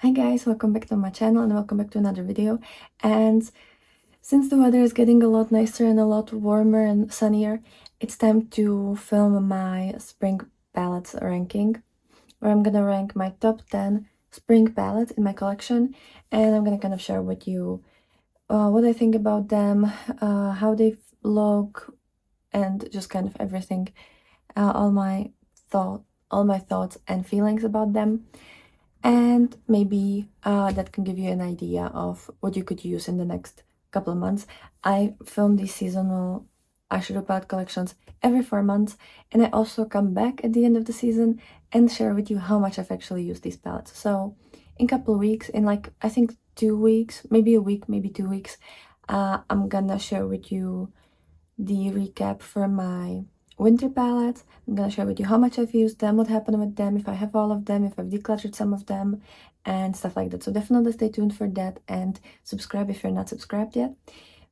Hi guys, welcome back to my channel and welcome back to another video. And since the weather is getting a lot nicer and a lot warmer and sunnier, it's time to film my spring palettes ranking, where I'm gonna rank my top 10 spring palettes in my collection, and I'm gonna kind of share with you what I think about them, how they look, and just kind of everything, all my thoughts and feelings about them. And maybe that can give you an idea of what you could use in the next couple of months. I film these seasonal eyeshadow palette collections every 4 months, and I also come back at the end of the season and share with you how much I've actually used these palettes. So in a couple of weeks, in like I think 2 weeks, maybe a week, maybe 2 weeks, I'm gonna share with you the recap for my winter palette. I'm gonna share with you how much I've used them, what happened with them, if I have all of them, if I've decluttered some of them, and stuff like that. So definitely stay tuned for that and subscribe if you're not subscribed yet.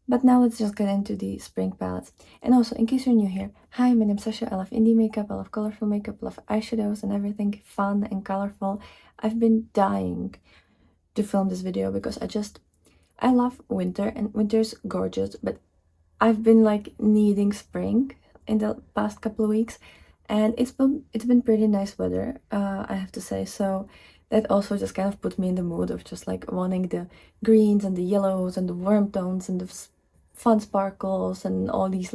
But now let's just get into the spring palettes. And also, in case you're new here, hi, my name's Sasha. I love indie makeup, I love colorful makeup, I love eyeshadows and everything fun and colorful. I've been dying to film this video because I love winter and winter's gorgeous, but I've been like needing spring in the past couple of weeks, and it's been pretty nice weather, I have to say. So that also just kind of put me in the mood of just like wanting the greens and the yellows and the warm tones and the fun sparkles and all these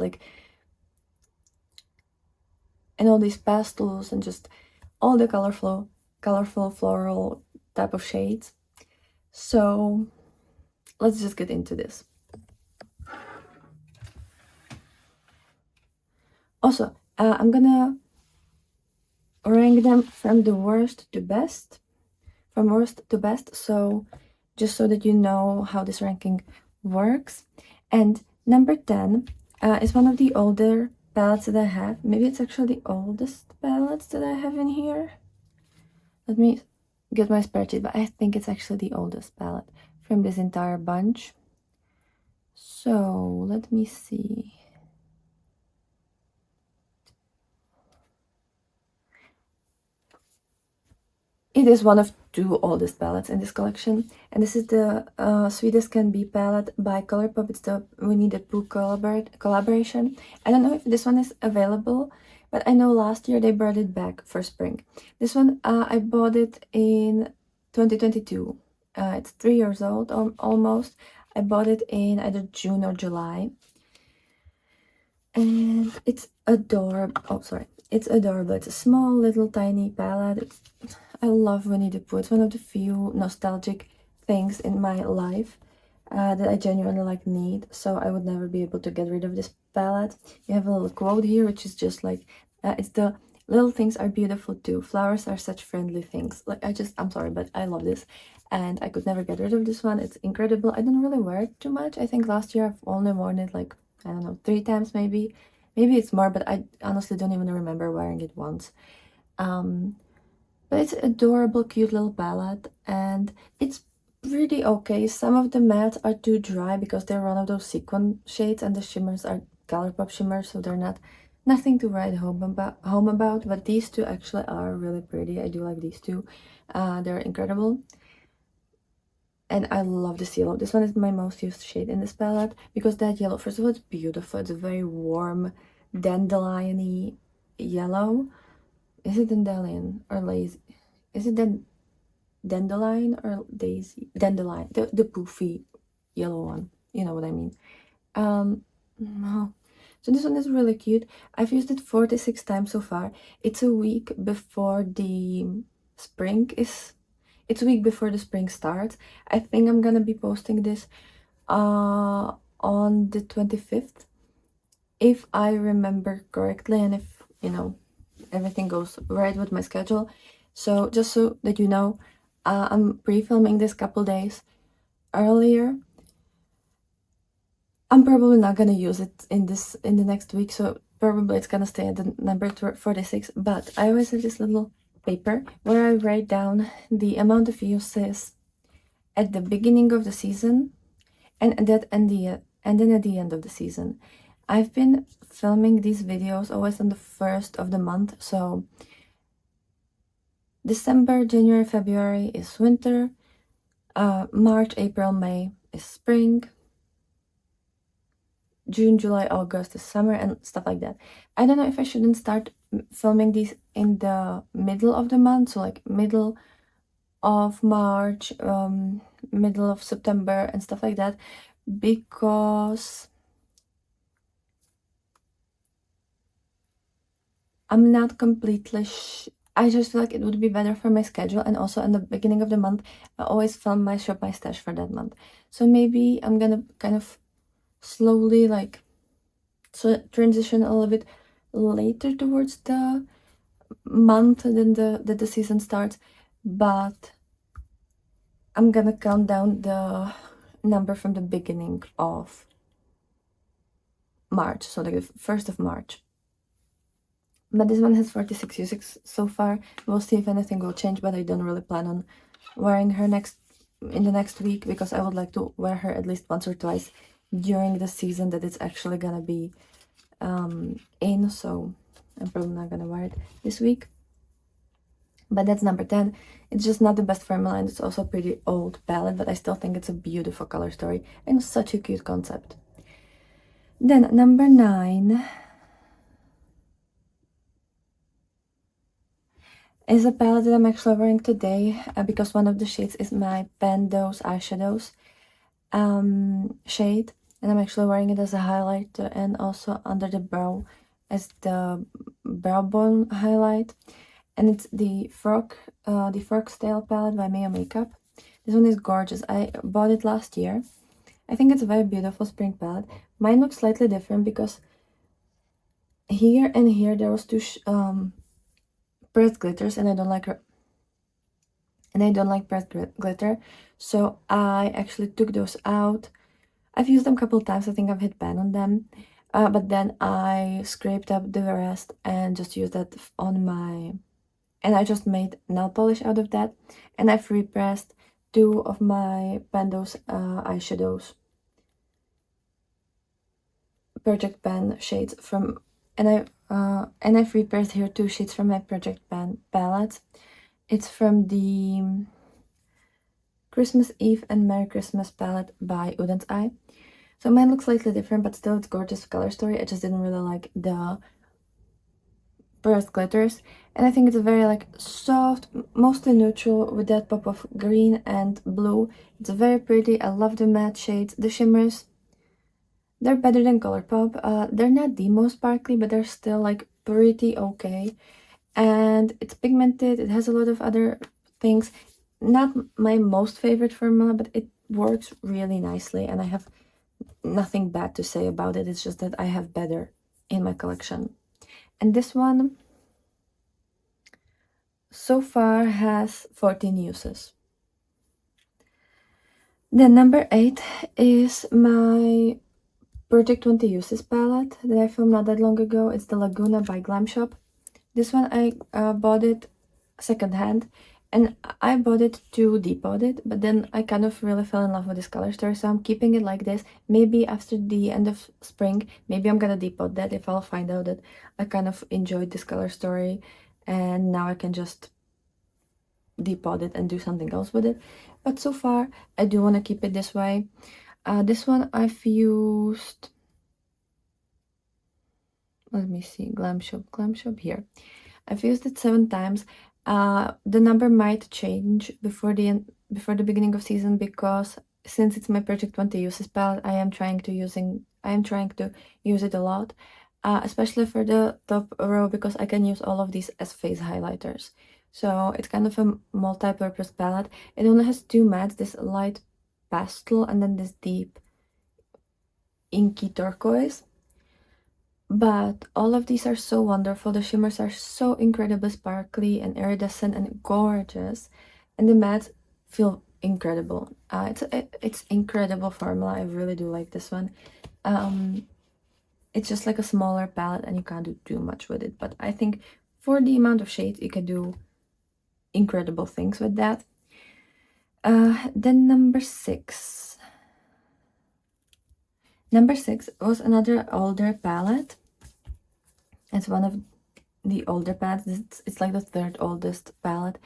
pastels and just all the colorful floral type of shades. So let's just get into this. Also, I'm gonna rank them from the worst to best, so just so that you know how this ranking works. And number 10 is one of the older palettes that I have. Maybe it's actually the oldest palettes that I have in here. Let me get my spreadsheet, but I think it's actually the oldest palette from this entire bunch. So let me see. It is one of 2 oldest palettes in this collection, and this is the Sweet as Can Be palette by Colourpop. It's the We Need a Pooh collaboration. I don't know if this one is available, but I know last year they brought it back for spring. This one, I bought it in 2022. It's 3 years old almost. I bought it in either June or July. And it's adorable. Oh, sorry. It's adorable. It's a small, little, tiny palette. I love Winnie the Pooh. It's one of the few nostalgic things in my life that I genuinely like need. So I would never be able to get rid of this palette. You have a little quote here, which is just like, it's the little things are beautiful too. Flowers are such friendly things. Like, I'm sorry, but I love this. And I could never get rid of this one. It's incredible. I don't really wear it too much. I think last year I've only worn it like, I don't know, 3 times maybe. Maybe it's more, but I honestly don't even remember wearing it once. But it's an adorable, cute little palette, and it's pretty okay. Some of the mattes are too dry because they're one of those sequin shades, and the shimmers are Colourpop shimmers, so they're nothing to write home about. But these 2 actually are really pretty. I do like these 2. They're incredible. And I love this yellow. This one is my most used shade in this palette because that yellow, first of all, it's beautiful. It's a very warm, dandelion-y yellow. Is it dandelion or lazy? Is it dandelion or daisy? Dandelion, the poofy yellow one. You know what I mean. No. So this one is really cute. I've used it 46 times so far. It's a week before the spring is... It's a week before the spring starts. I think I'm gonna be posting this on the 25th, if I remember correctly, and if, you know, everything goes right with my schedule. So just so that you know, I'm pre-filming this couple days earlier. I'm probably not gonna use it in the next week, so probably it's gonna stay at the number 46. But I always have this little paper where I write down the amount of uses at the beginning of the season and then at the end of the season. I've been filming these videos always on the 1st of the month, so December, January, February is winter, March, April, May is spring. June, July, August is summer, and stuff like that. I don't know if I shouldn't start filming these in the middle of the month, so like middle of March, middle of September and stuff like that, because I'm not completely I just feel like it would be better for my schedule, and also in the beginning of the month I always film my shop my stash for that month. So maybe I'm gonna kind of slowly like transition a little bit later towards the month than the season starts, but I'm gonna count down the number from the beginning of March, so like the 1st of March. But this one has 46 uses so far. We'll see if anything will change, but I don't really plan on wearing her in the next week, because I would like to wear her at least once or twice during the season that it's actually gonna be in, so I'm probably not gonna wear it this week. But that's number 10. It's just not the best formula, and it's also a pretty old palette, but I still think it's a beautiful color story and such a cute concept. Then number 9 is a palette that I'm actually wearing today, because one of the shades is my Pando's eyeshadows shade, and I'm actually wearing it as a highlighter and also under the brow as the brow bone highlight. And it's the Frog Style palette by Mia Makeup. This one is gorgeous. I bought it last year. I think it's a very beautiful spring palette. Mine looks slightly different because here and here there was two pressed glitters, and I don't like her. And I don't like pressed glitter, so I actually took those out. I've used them a couple times. I think I've hit pan on them, but then I scraped up the rest and just used that on my. And I just made nail polish out of that, and I've repressed 2 of my Pando's eyeshadows, Project Pan shades from, and I've repressed here 2 shades from my Project Pan palette. It's from the Christmas Eve and Merry Christmas palette by Uden's Eye. So mine looks slightly different, but still it's gorgeous color story. I just didn't really like the pressed glitters, and I think it's a very like soft, mostly neutral with that pop of green and blue. It's very pretty. I love the matte shades. The shimmers, they're better than Colourpop. They're not the most sparkly, but they're still like pretty okay, and it's pigmented. It has a lot of other things. Not my most favorite formula, but it works really nicely, and I have nothing bad to say about it. It's just that I have better in my collection. And this one so far has 14 uses. Then number 8 is my Project 20 Uses palette that I filmed not that long ago. It's the Laguna by Glamshop. This one I bought it secondhand, and I bought it to depot it, but then I kind of really fell in love with this color story, so I'm keeping it like this. Maybe after the end of spring, maybe I'm gonna depot that if I'll find out that I kind of enjoyed this color story, and now I can just depot it and do something else with it. But so far, I do want to keep it this way. This one I've used, let me see, Glamshop here. I've used it 7 times. The number might change before the beginning of season, because since it's my Project 20 Uses palette, I am trying to use it a lot, especially for the top row, because I can use all of these as face highlighters. So it's kind of a multi-purpose palette. It only has 2 mattes, this light pastel and then this deep inky turquoise. But all of these are so wonderful. The shimmers are so incredibly sparkly and iridescent and gorgeous, and the mattes feel incredible. It's incredible formula. I really do like this one. It's just like a smaller palette, and you can't do too much with it. But I think for the amount of shades, you can do incredible things with that. Then number 6. Number 6 was another older palette. It's one of the older palettes. It's like the 3rd oldest palette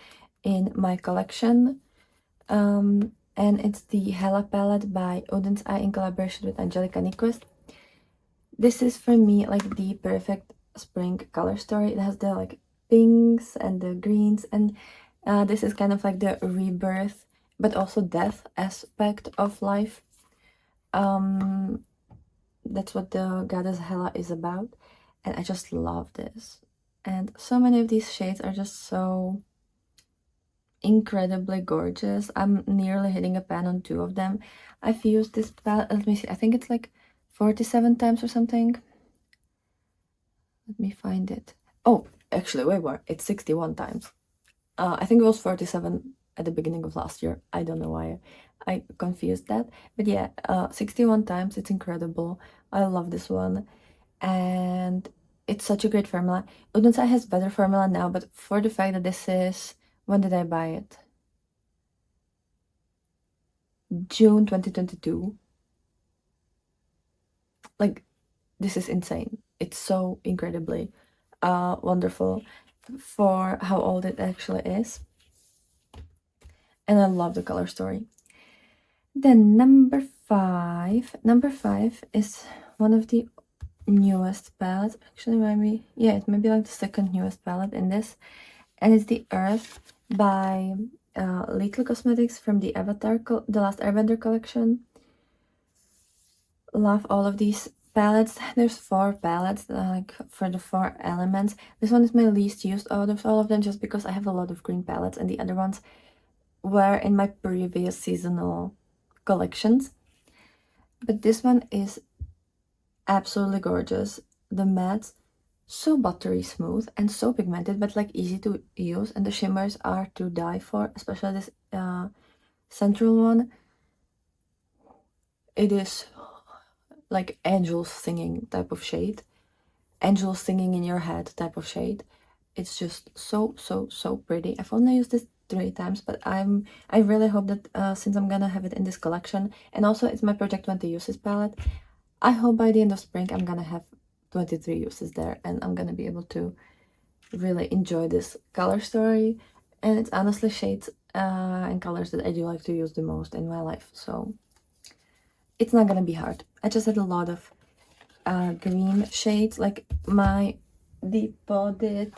in my collection. and it's the Hella palette by Odin's Eye in collaboration with Angelica Nyquist. This is for me like the perfect spring color story. It has the like pinks and the greens, and this is kind of like the rebirth but also death aspect of life. That's what the goddess Hela is about, and I just love this. And so many of these shades are just so incredibly gorgeous. I'm nearly hitting a pan on 2 of them. I've used this palette, let me see, I think it's like 47 times or something. Let me find it. Oh, actually, way more. It's 61 times. I think it was 47 at the beginning of last year. I don't know why I confused that. But yeah, 61 times. It's incredible. I love this one. And it's such a great formula. Udonsai has better formula now, but for the fact that this is... When did I buy it? June 2022. Like, this is insane. It's so incredibly wonderful for how old it actually is. And I love the color story. Then number 5. Number 5 is one of the newest palettes. Actually, maybe, yeah, it may be like the second newest palette in this. And it's the Earth by Little Cosmetics from the The Last Airbender collection. Love all of these palettes. There's 4 palettes, like for the 4 elements. This one is my least used out of all of them, just because I have a lot of green palettes, and the other ones were in my previous seasonal collections. But this one is absolutely gorgeous. The mattes, so buttery smooth and so pigmented, but like easy to use, and the shimmers are to die for, especially this central one. It is like angels singing type of shade, angels singing in your head type of shade. It's just so pretty. I've only used this 3 times, but I really hope that since I'm gonna have it in this collection, and also it's my Project 20 uses palette, I hope by the end of spring I'm gonna have 23 uses there, and I'm gonna be able to really enjoy this color story. And it's honestly shades and colors that I do like to use the most in my life, so it's not gonna be hard. I just had a lot of green shades, like my Depoded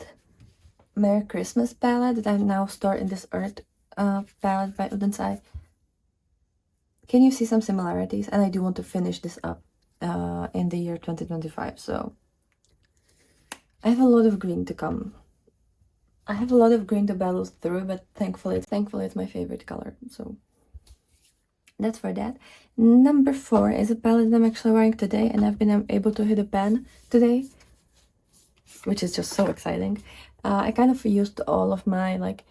Merry Christmas palette that I'm now stored in this Earth palette by Udensai. Can you see some similarities? And I do want to finish this up in the year 2025, so I have a lot of green to come. I have a lot of green to battle through, but thankfully it's my favorite color, so that's for that. Number 4 is a palette that I'm actually wearing today, and I've been able to hit a pan today, which is just so exciting. I kind of used all of my, like,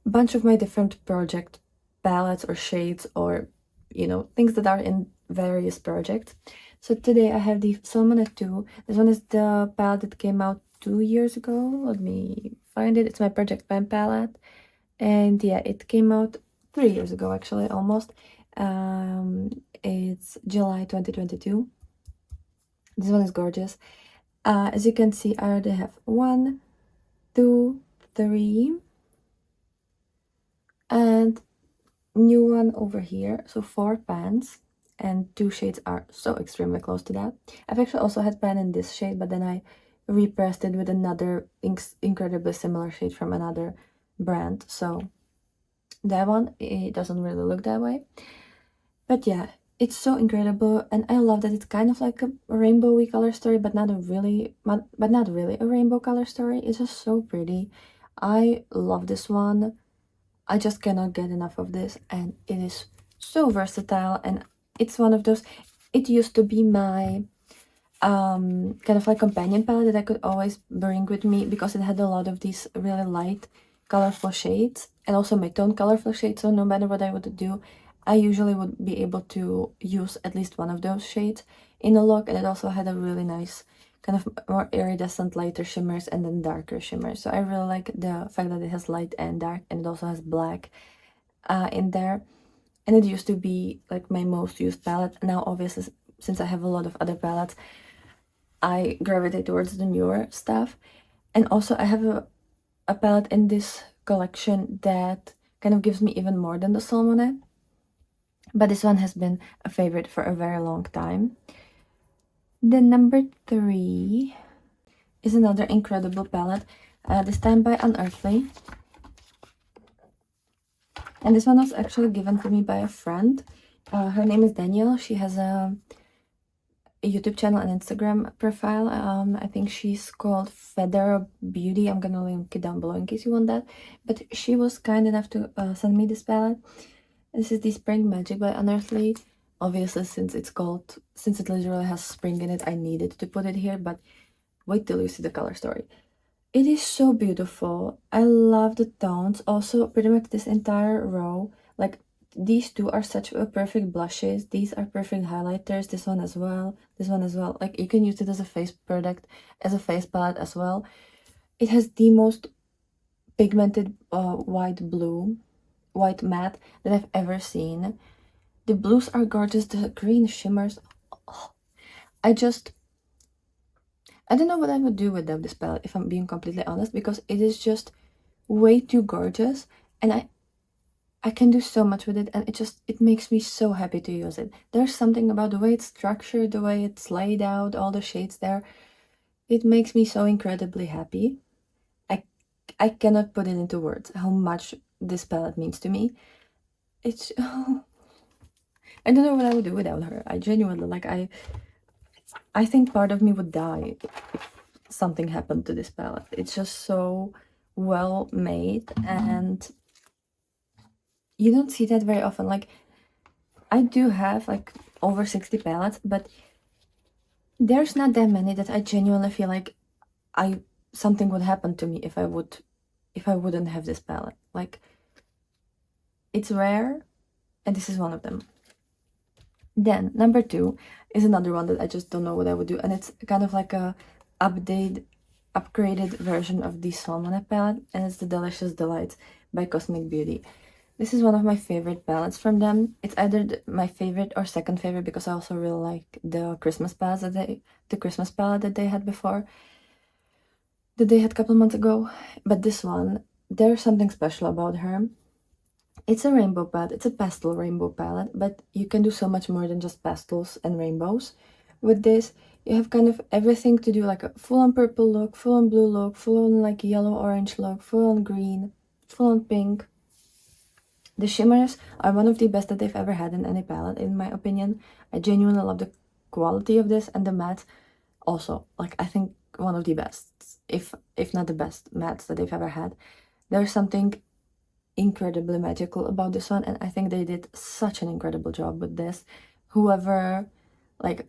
bunch of my different project palettes or shades, or, you know, things that are in various projects. So today I have the Salmon 2. This one is the palette that came out 2 years ago. Let me find it. It's my Project Pen palette. And yeah, it came out 3 years ago, actually, almost. It's July 2022. This one is gorgeous. As you can see, I already have 1, 2, 3, and new one over here. So 4 pans, and 2 shades are so extremely close to that. I've actually also had pan in this shade, but then I repressed it with another incredibly similar shade from another brand. So that one, it doesn't really look that way. But yeah, it's so incredible, and I love that it's kind of like a rainbowy color story, but not really a rainbow color story. It's just so pretty. I love this one. I just cannot get enough of this, and it is so versatile, and it's one of those... It used to be my kind of like companion palette that I could always bring with me, because it had a lot of these really light, colorful shades, and also mid-tone colorful shades, so no matter what I would do, I usually would be able to use at least one of those shades in a look. And it also had a really nice kind of more iridescent lighter shimmers and then darker shimmers. So I really like the fact that it has light and dark, and it also has black in there. And it used to be like my most used palette. Now obviously, since I have a lot of other palettes, I gravitate towards the newer stuff. And also I have a palette in this collection that kind of gives me even more than the Salmone. but this one has been a favorite for a very long time. Then number 3 is another incredible palette, this time by Unearthly. And this one was actually given to me by a friend. Her name is Danielle. She has a YouTube channel and Instagram profile. I think she's called Feather Beauty. I'm gonna link it down below in case you want that. But she was kind enough to send me this palette. This is the Spring Magic by Unearthly. Obviously, since it literally has spring in it, I needed to put it here, but wait till you see the color story. It is so beautiful. I love the tones. Also, pretty much this entire row, like these two are such a perfect blushes. These are perfect highlighters. This one as well. This one as well. Like you can use it as a face product, as a face palette as well. It has the most pigmented white matte that I've ever seen. The blues are gorgeous. The green shimmers. Oh, I don't know what I would do with this palette if I'm being completely honest, because it is just way too gorgeous, and I can do so much with it, and it makes me so happy to use it. There's something about the way it's structured, the way it's laid out, all the shades there. It makes me so incredibly happy. I cannot put it into words how much this palette means to me. It's I don't know what I would do without her. I genuinely I think part of me would die if something happened to this palette. It's just so well made, and you don't see that very often. Like, I do have like over 60 palettes, but there's not that many that I genuinely feel like something would happen to me if I wouldn't have this palette. Like, it's rare, and this is one of them. Then number 2 is another one that I just don't know what I would do, and it's kind of like a upgraded version of the Salmon palette, and it's the Delicious Delights by Cosmic Beauty. This is one of my favorite palettes from them. It's either my favorite or second favorite, because I also really like the Christmas palette that they had before, that they had a couple months ago. But this one, there's something special about her. It's a rainbow palette. It's a pastel rainbow palette, but you can do so much more than just pastels and rainbows. With this, you have kind of everything to do, like a full-on purple look, full-on blue look, full-on like yellow-orange look, full-on green, full-on pink. The shimmers are one of the best that they've ever had in any palette, in my opinion. I genuinely love the quality of this, and the matte also. Like, I think one of the best, if not the best mattes that they've ever had. There's something incredibly magical about this one, and I think they did such an incredible job with this. Whoever, like,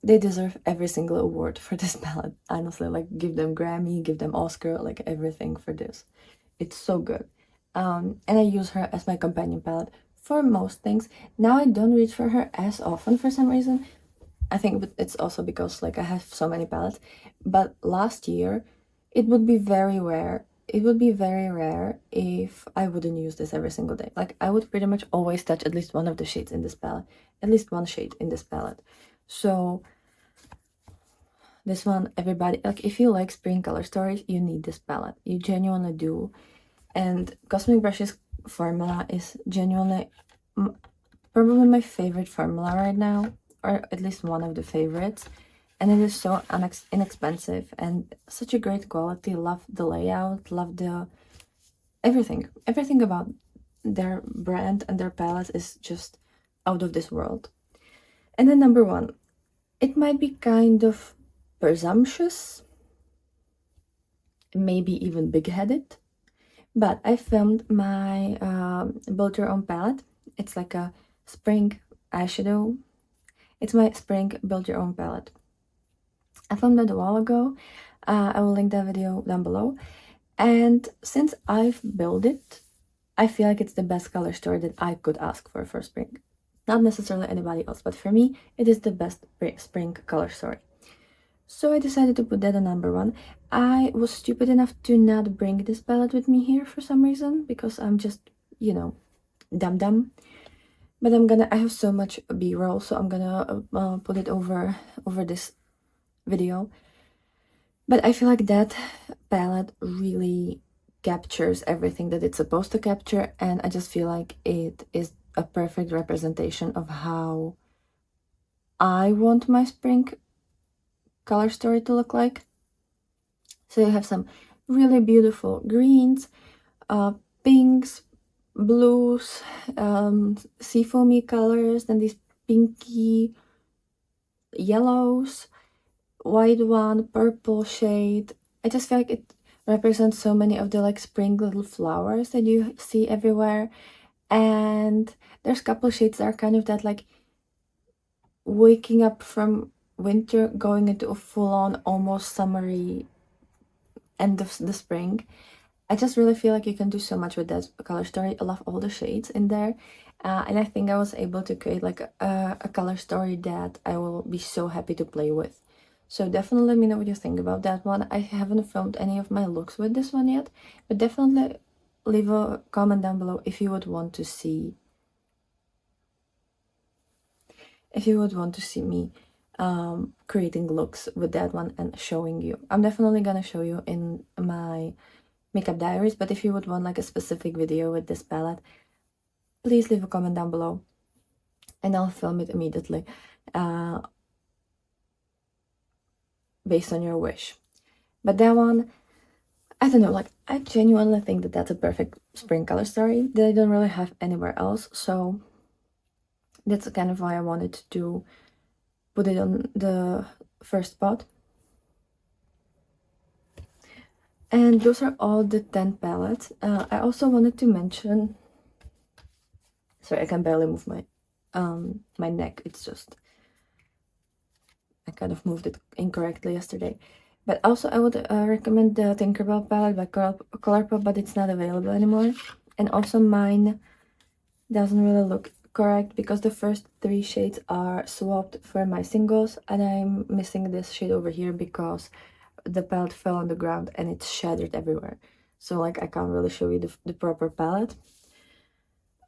they deserve every single award for this palette, honestly. Like, give them Grammy, give them Oscar, like everything for this. It's so good. And I use her as my companion palette for most things. Now I don't reach for her as often for some reason. I think it's also because like I have so many palettes. But last year, it would be very rare. It would be very rare if I wouldn't use this every single day. Like, I would pretty much always touch at least one of the shades in this palette. At least one shade in this palette. So this one, everybody, like, if you like spring color stories, you need this palette. You genuinely do. And Cosmic Brush's formula is genuinely probably my favorite formula right now, or at least one of the favorites. And it is so inexpensive and such a great quality. Love the layout, love the everything about their brand and their palette is just out of this world. And then number 1, it might be kind of presumptuous, maybe even big-headed, but I filmed my Build Your Own palette. It's like a spring eyeshadow. It's my spring Build Your Own palette. I filmed that a while ago. I will link that video down below. And since I've built it, I feel like it's the best color story that I could ask for spring. Not necessarily anybody else, but for me, it is the best spring color story. So I decided to put that on number 1. I was stupid enough to not bring this palette with me here for some reason, because I'm just, you know, dumb. But I have so much B-roll, so I'm gonna put it over this video. But I feel like that palette really captures everything that it's supposed to capture, and I just feel like it is a perfect representation of how I want my spring color story to look like. So you have some really beautiful greens, pinks, blues, seafoamy colors, then these pinky yellows, white one, purple shade. I just feel like it represents so many of the like spring little flowers that you see everywhere. And there's a couple shades that are kind of that like waking up from winter, going into a full-on almost summery end of the spring. I just really feel like you can do so much with that color story. I love all the shades in there. And I think I was able to create like a color story that I will be so happy to play with. So definitely let me know what you think about that one. I haven't filmed any of my looks with this one yet, but definitely leave a comment down below if you would want to see me creating looks with that one and showing you. I'm definitely gonna show you in my makeup diaries, but if you would want like a specific video with this palette, please leave a comment down below and I'll film it immediately based on your wish. But that one, I don't know, like I genuinely think that that's a perfect spring color story that I don't really have anywhere else, so that's kind of why I wanted to put it on the first spot. And those are all the 10 palettes. I also wanted to mention, sorry, I can barely move my my neck. It's just, I kind of moved it incorrectly yesterday. But also I would recommend the Tinkerbell palette by Colourpop, but it's not available anymore. And also mine doesn't really look correct because the first 3 shades are swapped for my singles, and I'm missing this shade over here because the palette fell on the ground and it's shattered everywhere. So like I can't really show you the proper palette.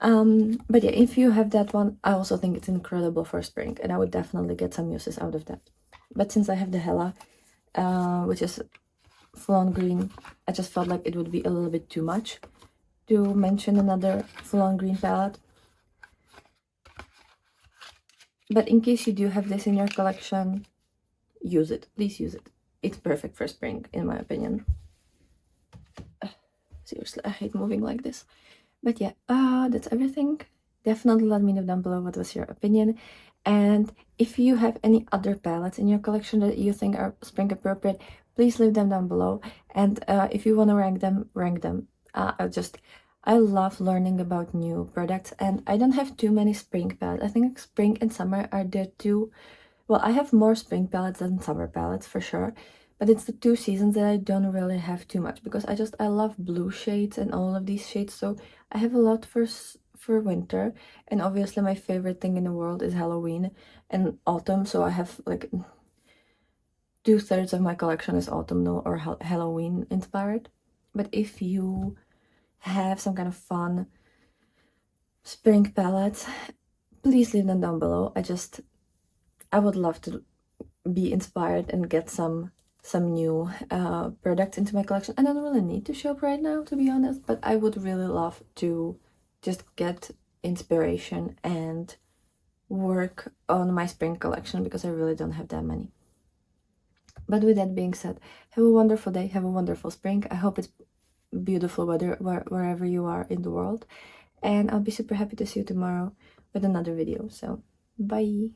But yeah, if you have that one, I also think it's incredible for spring and I would definitely get some uses out of that. But since I have the Hella, which is full-on green, I just felt like it would be a little bit too much to mention another full-on green palette. But in case you do have this in your collection, use it. Please use it. It's perfect for spring, in my opinion. Seriously, I hate moving like this. But yeah, that's everything. Definitely let me know down below what was your opinion. And if you have any other palettes in your collection that you think are spring appropriate, please leave them down below. And if you want to rank them, rank them. I love learning about new products, and I don't have too many spring palettes. I think spring and summer are the two. Well, I have more spring palettes than summer palettes for sure, but it's the 2 seasons that I don't really have too much because I love blue shades and all of these shades. So I have a lot for winter, and obviously my favorite thing in the world is Halloween and autumn. So I have like 2/3 of my collection is autumnal or Halloween inspired. But if you have some kind of fun spring palettes, please leave them down below. I would love to be inspired and get some new products into my collection. I don't really need to shop right now, to be honest, but I would really love to just get inspiration and work on my spring collection because I really don't have that many. But with that being said, have a wonderful day, have a wonderful spring. I hope it's beautiful weather wherever you are in the world, and I'll be super happy to see you tomorrow with another video. So bye.